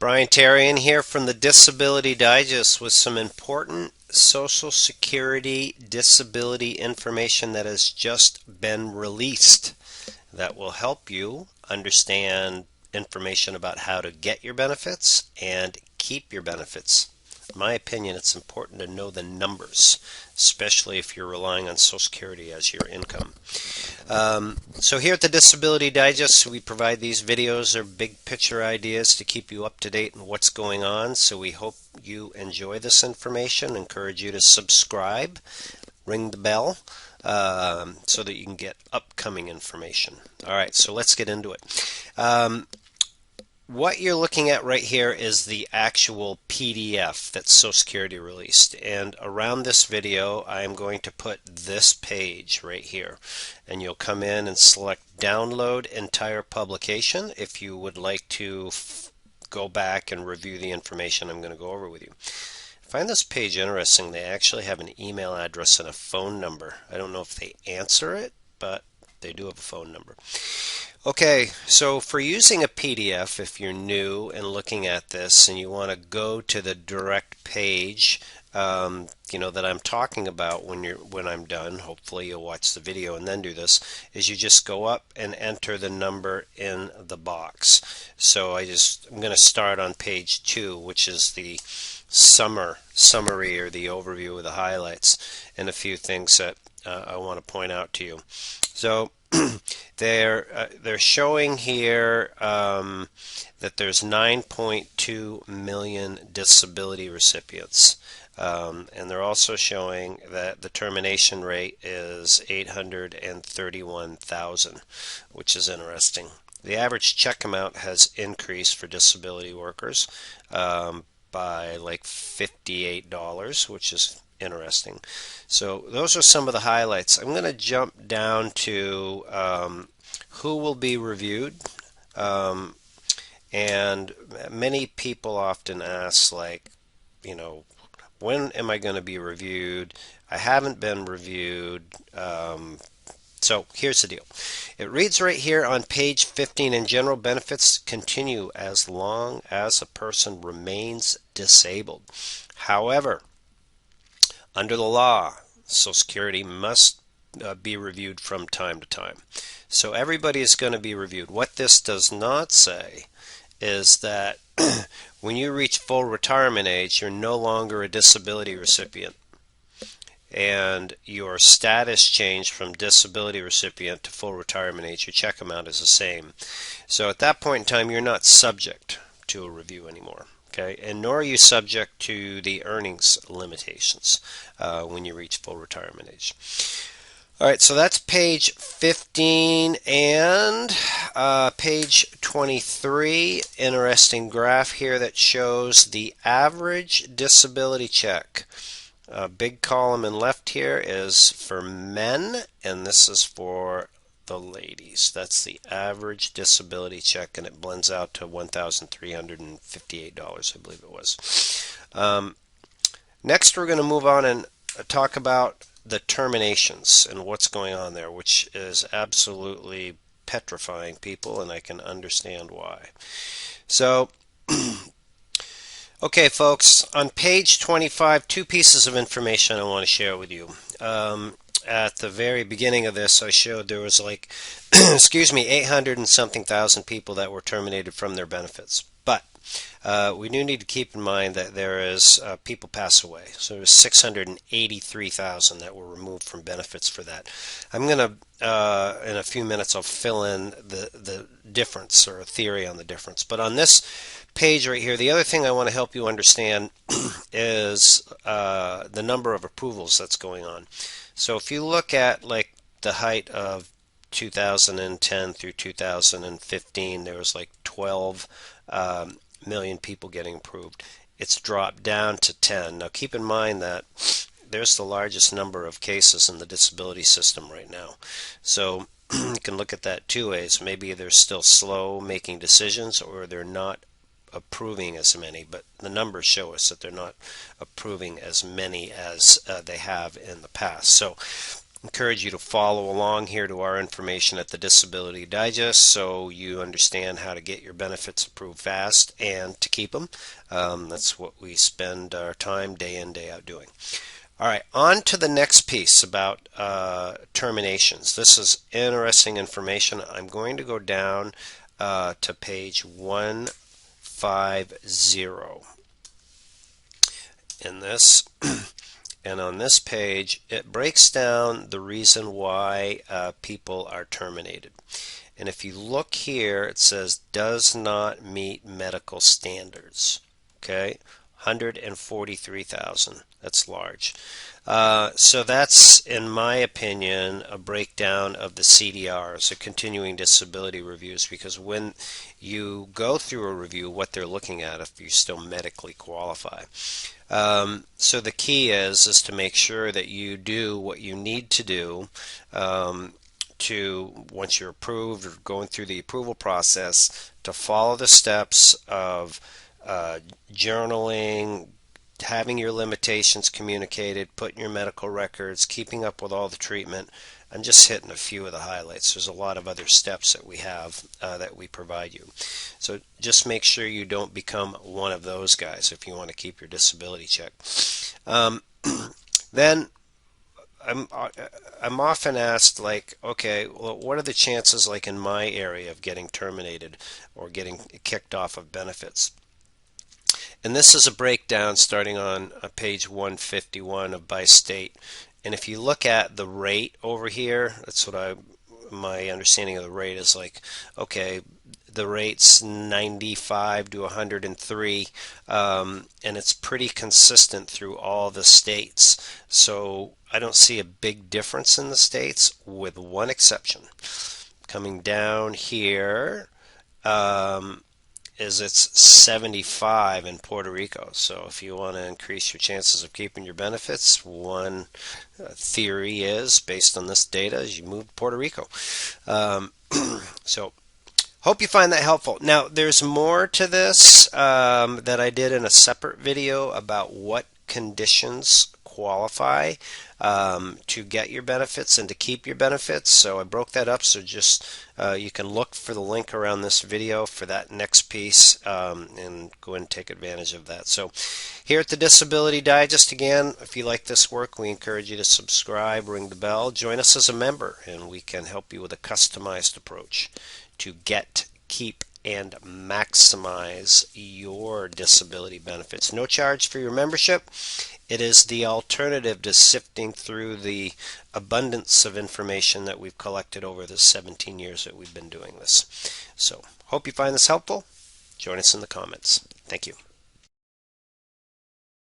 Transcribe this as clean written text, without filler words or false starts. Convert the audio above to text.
Brian Tarian here from the Disability Digest with some important Social Security disability information that has just been released that will help you understand information about how to get your benefits and keep your benefits. In my opinion, it's important to know the numbers, especially if you're relying on Social Security as your income. So here at the Disability Digest, we provide these videos. They're big picture ideas to keep you up to date on what's going on. So we hope you enjoy this information. Encourage you to subscribe, ring the bell, so that you can get upcoming information. All right, so let's get into it. What you're looking at right here is the actual PDF that Social Security released, and around this video I'm going to put this page right here, and you'll come in and select download entire publication if you would like to go back and review the information I'm going to go over with you. I find this page interesting. They actually have an email address and a phone number. I don't know if they answer it, but they do have a phone number. Okay, so for using a PDF, if you're new and looking at this and you want to go to the direct page, that I'm talking about when I'm done, hopefully you'll watch the video and then do this, is you just go up and enter the number in the box. So I'm going to start on page 2, which is the summary or the overview of the highlights and a few things that I want to point out to you. So they're showing here that there's 9.2 million disability recipients, and they're also showing that the termination rate is 831,000, which is interesting. The average check amount has increased for disability workers by like $58, which is interesting. So those are some of the highlights. I'm going to jump down to who will be reviewed, and many people often ask, like, when am I going to be reviewed? I haven't been reviewed. So here's the deal. It reads right here on page 15, and general benefits continue as long as a person remains disabled. However, under the law, Social Security must be reviewed from time to time. So everybody is going to be reviewed. What this does not say is that when you reach full retirement age, you're no longer a disability recipient, and your status changed from disability recipient to full retirement age. Your check amount is the same. So at that point in time, you're not subject to a review anymore. Okay, and nor are you subject to the earnings limitations when you reach full retirement age. All right, so that's page 15 and page 23. Interesting graph here that shows the average disability check. Big column in left here is for men, and this is for the ladies. That's the average disability check, and it blends out to $1,358, I believe it was. Next, we're going to move on and talk about the terminations and what's going on there, which is absolutely petrifying people, and I can understand why. So, okay, folks, on page 25, two pieces of information I want to share with you. At the very beginning of this, I showed there was like, 800 and something thousand people that were terminated from their benefits. But we do need to keep in mind that there is people pass away. So there's 683,000 that were removed from benefits for that. I'm going to, in a few minutes, I'll fill in the difference or a theory on the difference. But on this page right here, the other thing I want to help you understand is the number of approvals that's going on. So if you look at like the height of 2010 through 2015, there was like 12 million people getting approved. It's dropped down to 10. Now keep in mind that there's the largest number of cases in the disability system right now. So you can look at that two ways. Maybe they're still slow making decisions, or they're not approving as many, but the numbers show us that they're not approving as many as they have in the past. So encourage you to follow along here to our information at the Disability Digest so you understand how to get your benefits approved fast and to keep them. That's what we spend our time day in, day out doing. All right, on to the next piece about terminations. This is interesting information. I'm going to go down to page 150 in this. And on this page, it breaks down the reason why people are terminated. And if you look here, it says does not meet medical standards. Okay, 143,000. That's large. So that's, in my opinion, a breakdown of the CDRs, the continuing disability reviews, because when you go through a review, what they're looking at if you still medically qualify. So the key is to make sure that you do what you need to do to, once you're approved or going through the approval process, to follow the steps of journaling, having your limitations communicated, putting your medical records, keeping up with all the treatment. I'm just hitting a few of the highlights. There's a lot of other steps that we have that we provide you. So just make sure you don't become one of those guys if you want to keep your disability check. Then I'm often asked, like, okay, well, what are the chances, like in my area, of getting terminated or getting kicked off of benefits? And this is a breakdown starting on page 151 of by state. And if you look at the rate over here, that's what my understanding of the rate is like, okay, the rate's 95 to 103, and it's pretty consistent through all the states. So I don't see a big difference in the states, with one exception. Coming down here, is it's 75 in Puerto Rico. So if you want to increase your chances of keeping your benefits, one theory is, based on this data, is you move to Puerto Rico. So hope you find that helpful. Now, there's more to this that I did in a separate video about what conditions qualify to get your benefits and to keep your benefits. So I broke that up, so just you can look for the link around this video for that next piece and go ahead and take advantage of that. So here at the Disability Digest, again, if you like this work, we encourage you to subscribe, ring the bell, join us as a member, and we can help you with a customized approach to get, keep, and maximize your disability benefits. No charge for your membership. It is the alternative to sifting through the abundance of information that we've collected over the 17 years that we've been doing this. So, hope you find this helpful. Join us in the comments. Thank you.